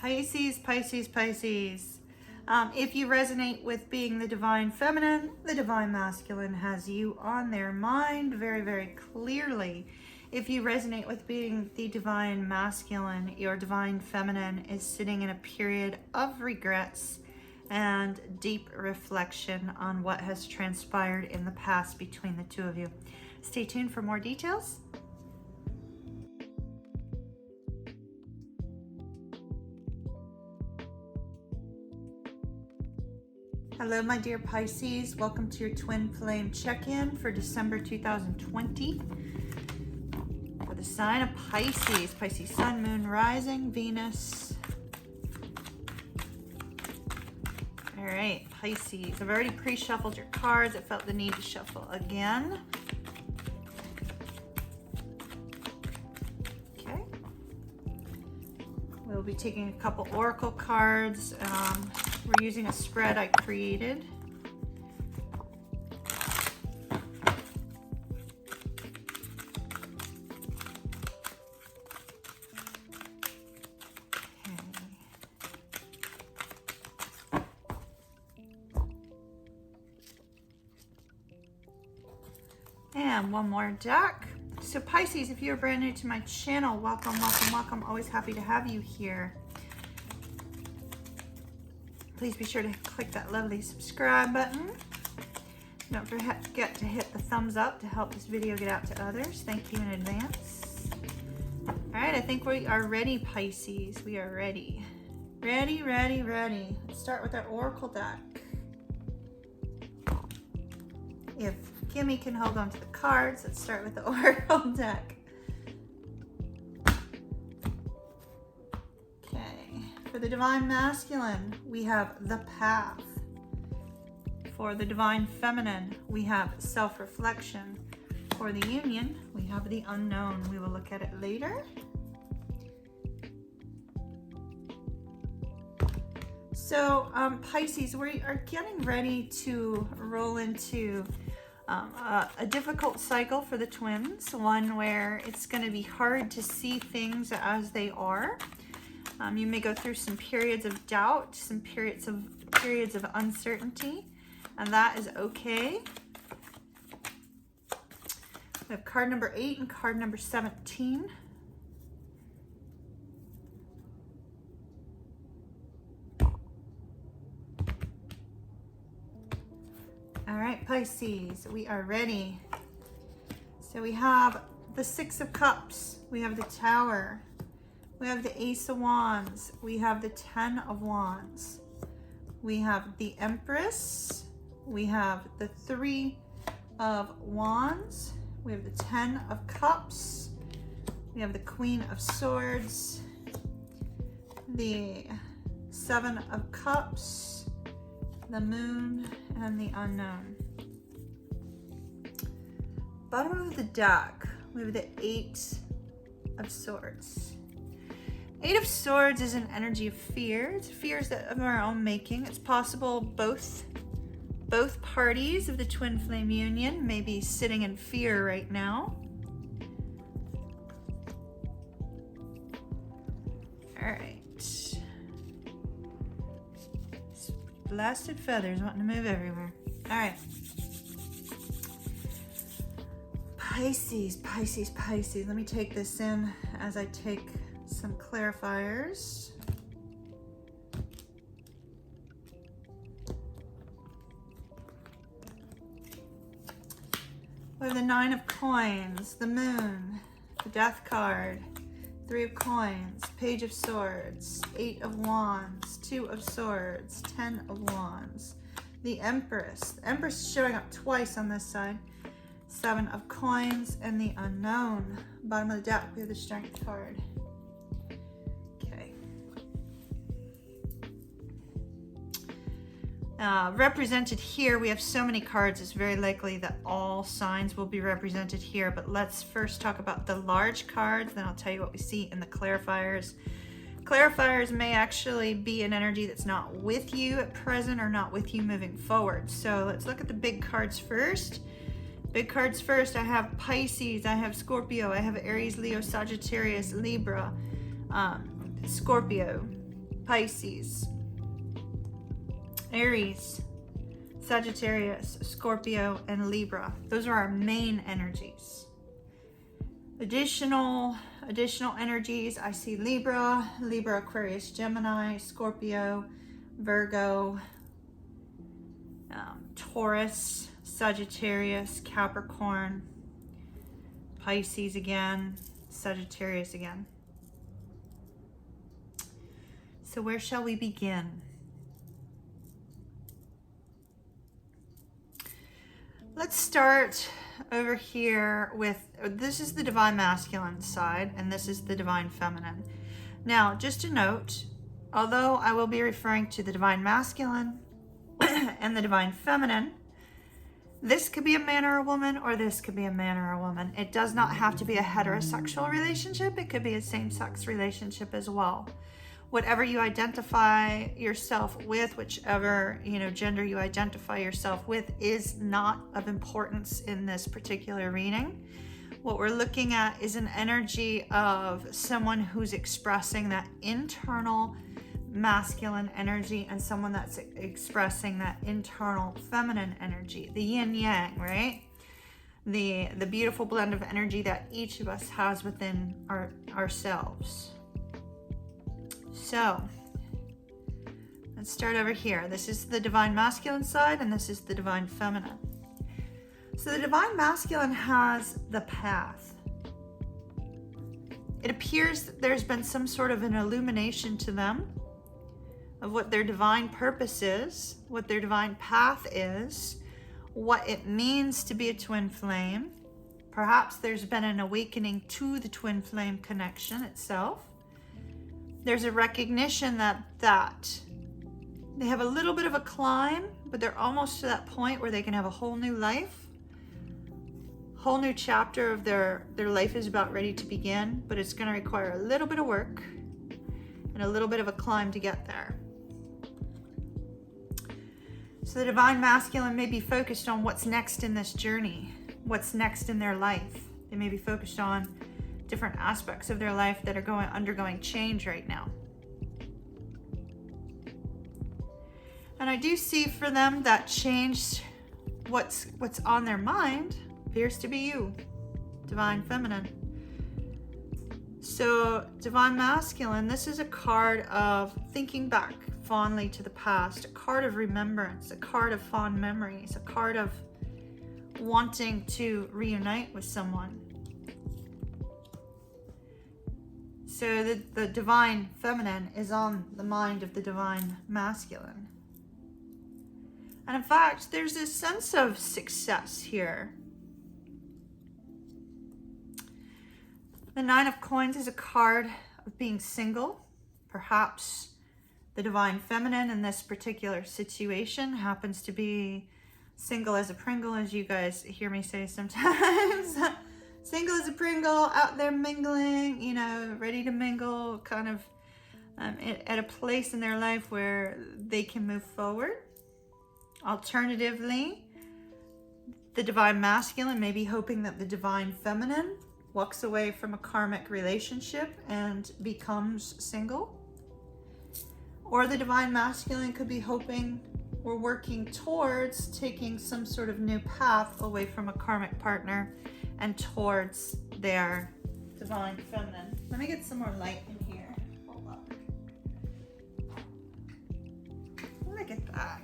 Pisces, Pisces, Pisces. If you resonate with being the divine feminine, the divine masculine has you on their mind very, very clearly. If you resonate with being the divine masculine, your divine feminine is sitting in a period of regrets and deep reflection on what has transpired in the past between the two of you. Stay tuned for more details. Hello, my dear Pisces. Welcome to your twin flame check-in for December 2020. For the sign of Pisces, Pisces sun, moon, rising, Venus. All right, Pisces. I've already pre-shuffled your cards. I felt the need to shuffle again. Okay. We'll be taking a couple oracle cards. We're using a spread I created. And one more deck. So Pisces, if you're brand new to my channel, welcome, welcome, welcome. Always happy to have you here. Please be sure to click that lovely subscribe button. Don't forget to hit the thumbs up to help this video get out to others. Thank you in advance. All right, I think we are ready, Pisces. We are ready. Ready, ready, ready. Let's start with our oracle deck. If Kimmy can hold on to the cards, let's start with the oracle deck. For the divine masculine, we have the path. For the divine feminine, we have self-reflection. For the union, we have the unknown. We will look at it later. So Pisces, we are getting ready to roll into a difficult cycle for the twins, one where it's going to be hard to see things as they are. You may go through some periods of doubt, some periods of uncertainty, and that is okay. We have card number 8 and card number 17. All right, Pisces, we are ready. So we have the 6 of Cups, we have the Tower, we have the Ace of Wands, we have the 10 of Wands, we have the Empress, we have the 3 of Wands, we have the 10 of Cups, we have the Queen of Swords, the 7 of Cups, the Moon, and the Unknown. Bottom of the deck, we have the 8 of Swords. 8 of Swords is an energy of fear. It's fears of our own making. It's possible both parties of the twin flame union may be sitting in fear right now. All right. Blasted feathers wanting to move everywhere. All right. Pisces, Pisces, Pisces. Let me take this in as I take some clarifiers. We have the 9 of Coins, the Moon, the Death card, 3 of Coins, Page of Swords, 8 of Wands, 2 of Swords, 10 of Wands, the Empress. The Empress is showing up twice on this side, 7 of Coins, and the Unknown. Bottom of the deck, we have the Strength card. Represented here, we have so many cards, it's very likely that all signs will be represented here, but let's first talk about the large cards, then I'll tell you what we see in the clarifiers. Clarifiers may actually be an energy that's not with you at present or not with you moving forward. So let's look at the big cards first. Big cards first, I have Pisces, I have Scorpio, I have Aries, Leo, Sagittarius, Libra, Scorpio. Pisces, Aries, Sagittarius, Scorpio, and Libra. Those are our main energies. Additional energies, I see Libra, Aquarius, Gemini, Scorpio, Virgo, Taurus, Sagittarius, Capricorn, Pisces again, Sagittarius again. So where shall we begin? Let's start over here with, this is the divine masculine side and this is the divine feminine. Now, just a note, although I will be referring to the divine masculine and the divine feminine, this could be a man or a woman, or this could be a man or a woman. It does not have to be a heterosexual relationship. It could be a same-sex relationship as well. Whatever you identify yourself with, whichever gender you identify yourself with, is not of importance in this particular reading. What we're looking at is an energy of someone who's expressing that internal masculine energy and someone that's expressing that internal feminine energy, the yin yang, right? The beautiful blend of energy that each of us has within ourselves. So let's start over here. This is the divine masculine side and this is the divine feminine. So the divine masculine has the path. It appears that there's been some sort of an illumination to them of what their divine purpose is, what their divine path is, what it means to be a twin flame. Perhaps there's been an awakening to the twin flame connection itself. There's a recognition that they have a little bit of a climb, but they're almost to that point where they can have a whole new life, whole new chapter of their life is about ready to begin, but it's going to require a little bit of work and a little bit of a climb to get there. So the divine masculine may be focused on what's next in this journey, what's next in their life. They may be focused on different aspects of their life that are undergoing change right now. And I do see for them that change, what's on their mind appears to be you, divine feminine. So divine masculine, this is a card of thinking back fondly to the past, a card of remembrance, a card of fond memories, a card of wanting to reunite with someone. So the divine feminine is on the mind of the divine masculine. And in fact, there's this sense of success here. The Nine of Coins is a card of being single. Perhaps the divine feminine in this particular situation happens to be single as a Pringle, as you guys hear me say sometimes. Single as a Pringle, out there mingling, ready to mingle, kind of at a place in their life where they can move forward. Alternatively, the divine masculine may be hoping that the divine feminine walks away from a karmic relationship and becomes single. Or the divine masculine could be hoping or working towards taking some sort of new path away from a karmic partner and towards their divine feminine. Let me get some more light in here. Hold on. Look at that.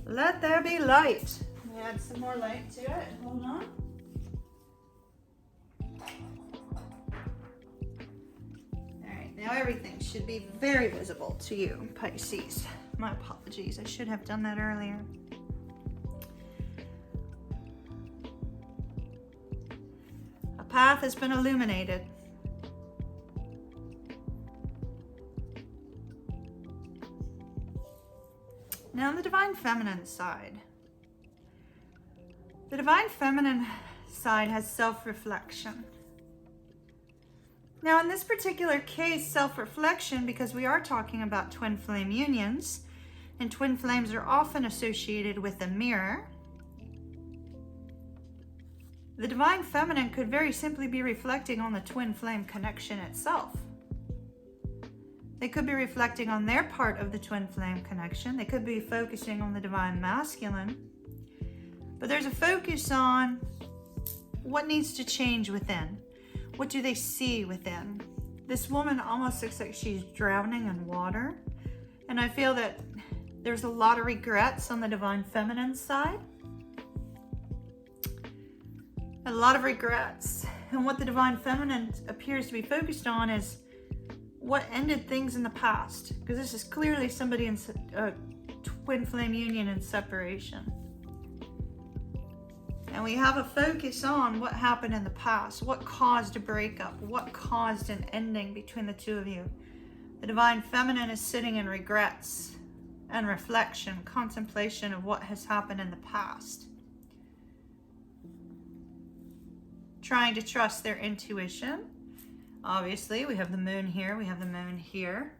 Let there be light. Let me add some more light to it. Hold on. Now everything should be very visible to you, Pisces. My apologies, I should have done that earlier. A path has been illuminated. Now on the divine feminine side. The divine feminine side has self-reflection. Now in this particular case, self-reflection, because we are talking about twin flame unions, and twin flames are often associated with a mirror, the divine feminine could very simply be reflecting on the twin flame connection itself. They could be reflecting on their part of the twin flame connection. They could be focusing on the divine masculine. But there's a focus on what needs to change within. What do they see within? This woman almost looks like she's drowning in water. And I feel that there's a lot of regrets on the divine feminine side. A lot of regrets. And what the divine feminine appears to be focused on is what ended things in the past. Because this is clearly somebody in a twin flame union and separation. And we have a focus on what happened in the past, what caused a breakup, what caused an ending between the two of you. The divine feminine is sitting in regrets and reflection, contemplation of what has happened in the past. Trying to trust their intuition. Obviously, we have the moon here, we have the moon here.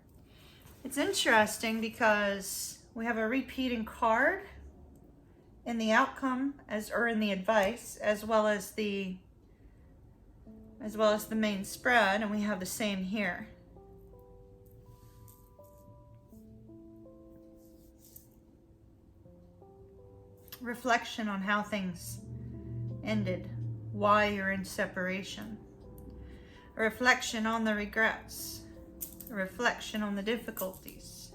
It's interesting because we have a repeating card in the outcome or in the advice, as well as the main spread, and we have the same here. Reflection on how things ended, why you're in separation. A reflection on the regrets, a reflection on the difficulties.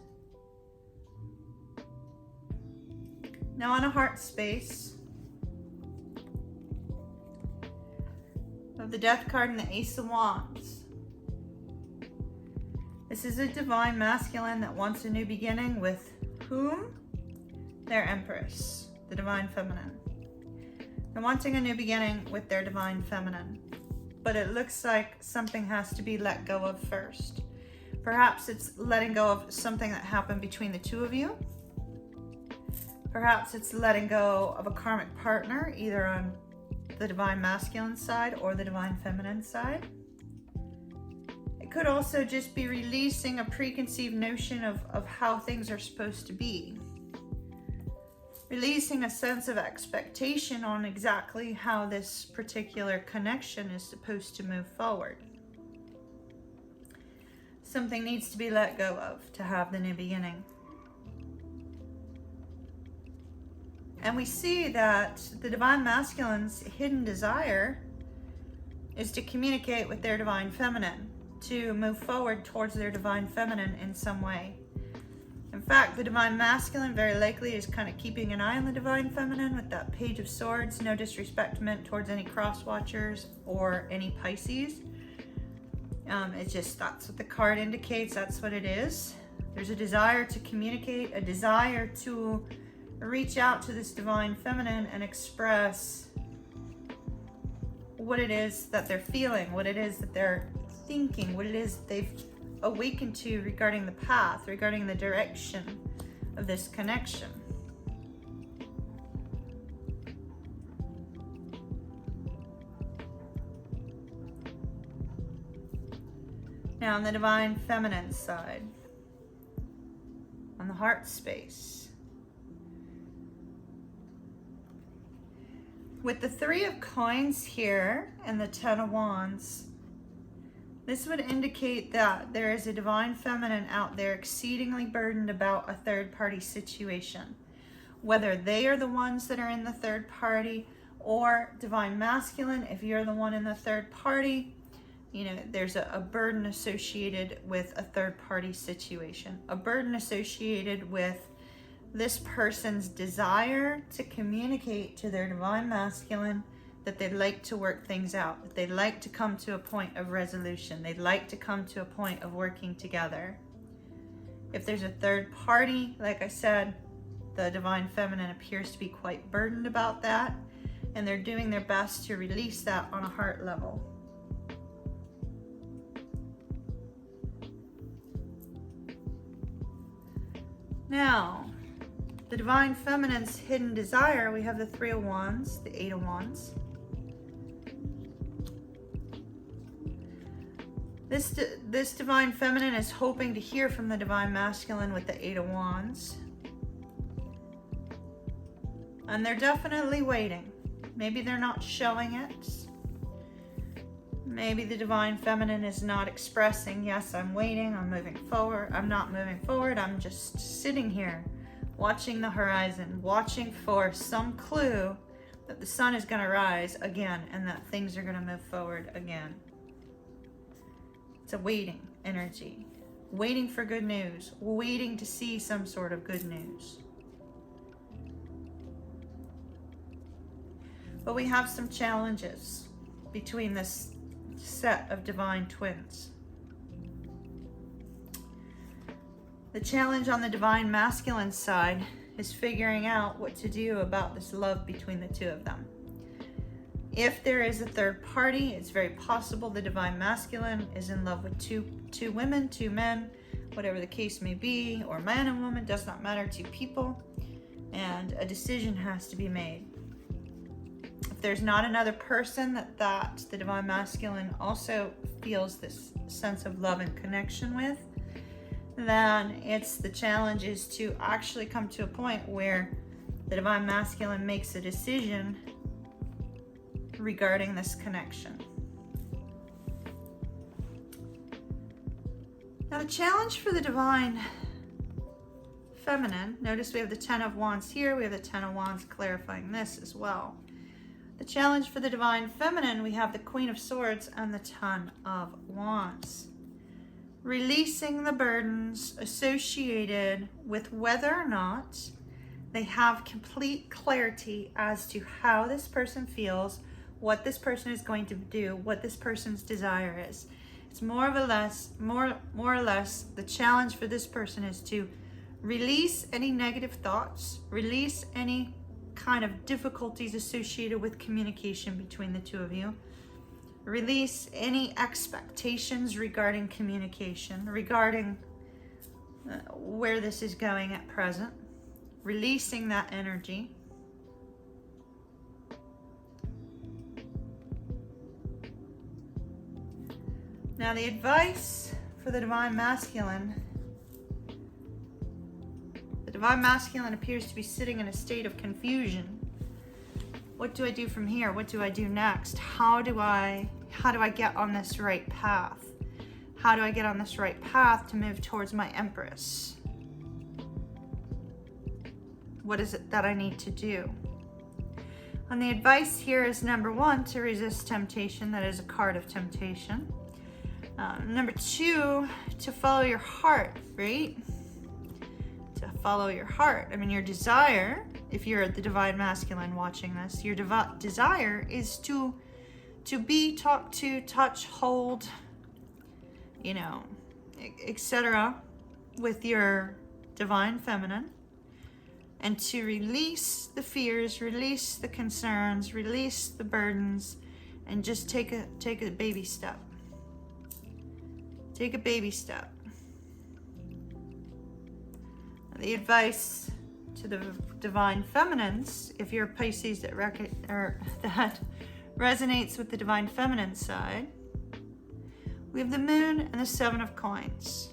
Now on a heart space of the Death card and the Ace of Wands. This is a divine masculine that wants a new beginning with whom? Their Empress, the divine feminine. They're wanting a new beginning with their divine feminine. But it looks like something has to be let go of first. Perhaps it's letting go of something that happened between the two of you. Perhaps it's letting go of a karmic partner, either on the divine masculine side or the divine feminine side. It could also just be releasing a preconceived notion of how things are supposed to be. Releasing a sense of expectation on exactly how this particular connection is supposed to move forward. Something needs to be let go of to have the new beginning. And we see that the divine masculine's hidden desire is to communicate with their divine feminine, to move forward towards their divine feminine in some way. In fact, the divine masculine very likely is kind of keeping an eye on the divine feminine with that Page of Swords. No disrespect meant towards any cross watchers or any Pisces. It's just, that's what the card indicates. That's what it is. There's a desire to communicate, a desire to reach out to this divine feminine and express what it is that they're feeling, what it is that they're thinking, what it is they've awakened to regarding the path, regarding the direction of this connection. Now on the divine feminine side, on the heart space, with the Three of Coins here and the Ten of Wands, this would indicate that there is a divine feminine out there exceedingly burdened about a third-party situation. Whether they are the ones that are in the third party, or divine masculine, if you're the one in the third party, you know, there's a burden associated with a third-party situation. A burden associated with this person's desire to communicate to their divine masculine that they'd like to work things out, that they'd like to come to a point of resolution, they'd like to come to a point of working together. If there's a third party, like I said, the divine feminine appears to be quite burdened about that, and they're doing their best to release that on a heart level. Now, the divine feminine's hidden desire, we have the Three of Wands, the Eight of Wands. This divine feminine is hoping to hear from the divine masculine with the Eight of Wands. And they're definitely waiting. Maybe they're not showing it. Maybe the divine feminine is not expressing, yes, I'm waiting, I'm moving forward. I'm not moving forward, I'm just sitting here, watching the horizon, watching for some clue that the sun is going to rise again and that things are going to move forward again. It's a waiting energy, waiting for good news, waiting to see some sort of good news. But we have some challenges between this set of divine twins. The challenge on the divine masculine side is figuring out what to do about this love between the two of them. If there is a third party, it's very possible the divine masculine is in love with two women, two men, whatever the case may be, or man and woman, does not matter, two people, and a decision has to be made. If there's not another person that the divine masculine also feels this sense of love and connection with, then the challenge is to actually come to a point where the divine masculine makes a decision regarding this connection. Now the challenge for the divine feminine, notice we have the Ten of Wands here, we have the Ten of Wands clarifying this as well. The challenge for the divine feminine, we have the Queen of Swords and the Ten of Wands. Releasing the burdens associated with whether or not they have complete clarity as to how this person feels, what this person is going to do, what this person's desire is. It's more or less, the challenge for this person is to release any negative thoughts, release any kind of difficulties associated with communication between the two of you. Release any expectations regarding communication, regarding where this is going at present. Releasing that energy. Now the advice for the divine masculine appears to be sitting in a state of confusion. What do I do from here? What do I do next? How do I get on this right path? How do I get on this right path to move towards my Empress? What is it that I need to do? And the advice here is number one, to resist temptation. That is a card of temptation. Number two, to follow your heart, right? To follow your heart. I mean, your desire, if you're the divine masculine watching this, your desire is to be, talk to, touch, hold, etc. with your divine feminine, and to release the fears, release the concerns, release the burdens, and just take a baby step. Take a baby step. The advice to the divine feminines, if you're Pisces that resonates with the divine feminine side, we have the Moon and the Seven of Coins.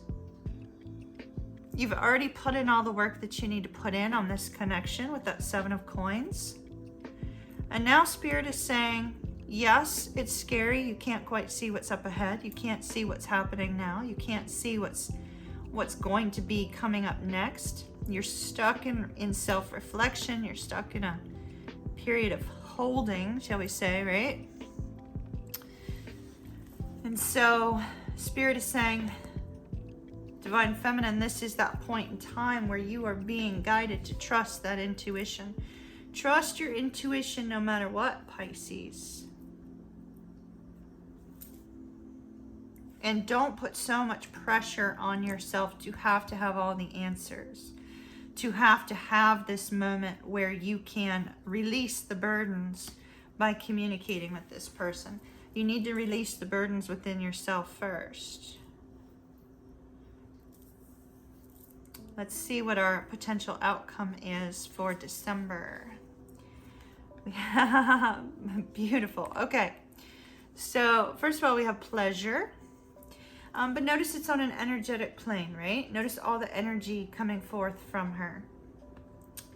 You've already put in all the work that you need to put in on this connection with that Seven of Coins. And now Spirit is saying, yes, it's scary. You can't quite see what's up ahead. You can't see what's happening now. You can't see what's going to be coming up next. You're stuck in self-reflection. You're stuck in a period of holding, shall we say, right? And so Spirit is saying, divine feminine, this is that point in time where you are being guided to trust that intuition. Trust your intuition no matter what, Pisces. And don't put so much pressure on yourself to have all the answers. To have this moment where you can release the burdens by communicating with this person. You need to release the burdens within yourself first. Let's see what our potential outcome is for December. We have beautiful. Okay. So first of all, we have pleasure. But notice it's on an energetic plane, right? Notice all the energy coming forth from her.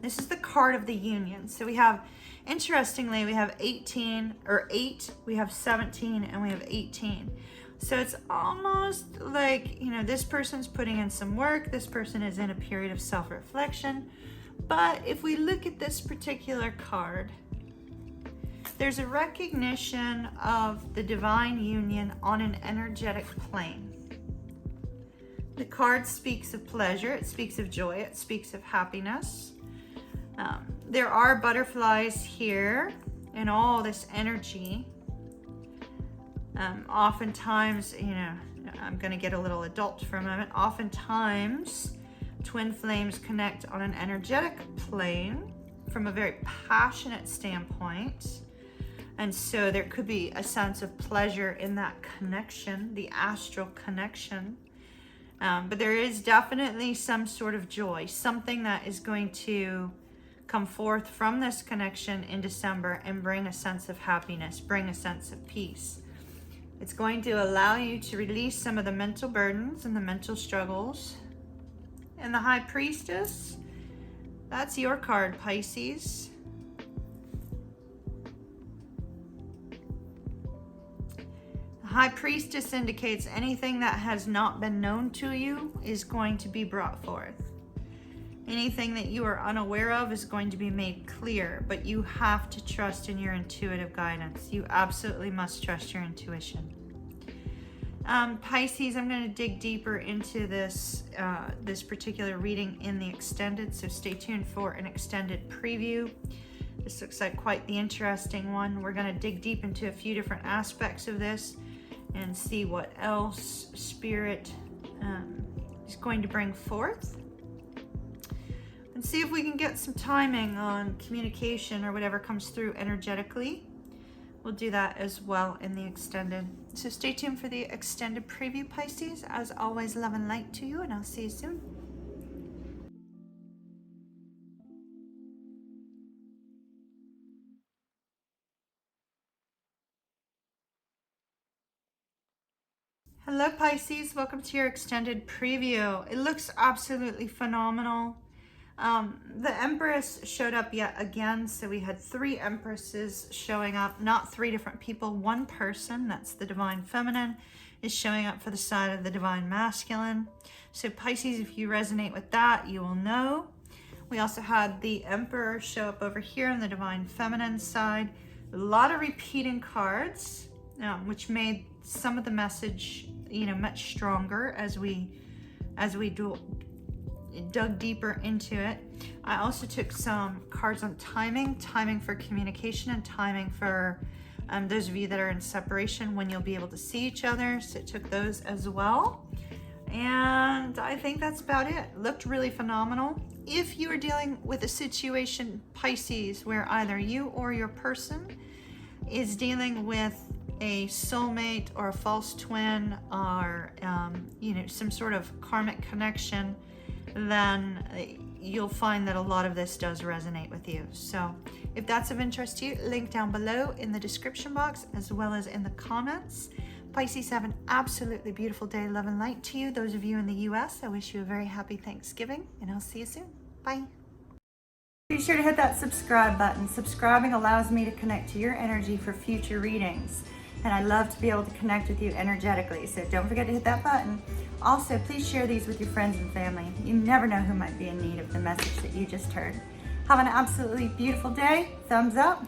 This is the card of the union. So we have, interestingly, we have 18 or 8, we have 17, and we have 18. So it's almost like, you know, this person's putting in some work. This person is in a period of self-reflection. But if we look at this particular card, there's a recognition of the divine union on an energetic plane. The card speaks of pleasure, it speaks of joy, it speaks of happiness. There are butterflies here and all this energy. Oftentimes, you know, I'm going to get a little adult for a moment. Oftentimes, twin flames connect on an energetic plane from a very passionate standpoint. And so there could be a sense of pleasure in that connection, the astral connection. But there is definitely some sort of joy, something that is going to come forth from this connection in December and bring a sense of happiness, bring a sense of peace. It's going to allow you to release some of the mental burdens and the mental struggles. And the High Priestess, that's your card, Pisces. The High Priestess indicates anything that has not been known to you is going to be brought forth. Anything that you are unaware of is going to be made clear, but you have to trust in your intuitive guidance. You absolutely must trust your intuition. Pisces, I'm going to dig deeper into this particular reading in the extended, so stay tuned for an extended preview. This looks like quite the interesting one. We're going to dig deep into a few different aspects of this and see what else Spirit is going to bring forth. And see if we can get some timing on communication or whatever comes through energetically. We'll do that as well in the extended. So stay tuned for the extended preview, Pisces. As always, love and light to you, and I'll see you soon. Hello, Pisces. Welcome to your extended preview. It looks absolutely phenomenal. The Empress showed up yet again, so we had 3 Empresses showing up, not 3 different people, one person, that's the Divine Feminine, is showing up for the side of the Divine Masculine. So Pisces, if you resonate with that, you will know. We also had the Emperor show up over here on the Divine Feminine side. A lot of repeating cards, which made some of the message, you know, much stronger as we dug deeper into it. I also took some cards on timing for communication and timing for those of you that are in separation, when you'll be able to see each other. So I took those as well. And I think that's about it. Looked really phenomenal. If you are dealing with a situation, Pisces, where either you or your person is dealing with a soulmate or a false twin or you know, some sort of karmic connection, then you'll find that a lot of this does resonate with you. So if that's of interest to you, link down below in the description box as well as in the comments. Pisces, have an absolutely beautiful day. Love and light to you. Those of you in the US, I wish you a very happy Thanksgiving, and I'll see you soon. Bye. Be sure to hit that subscribe button. Subscribing allows me to connect to your energy for future readings, and I love to be able to connect with you energetically, so don't forget to hit that button. Also, please share these with your friends and family. You never know who might be in need of the message that you just heard. Have an absolutely beautiful day. Thumbs up.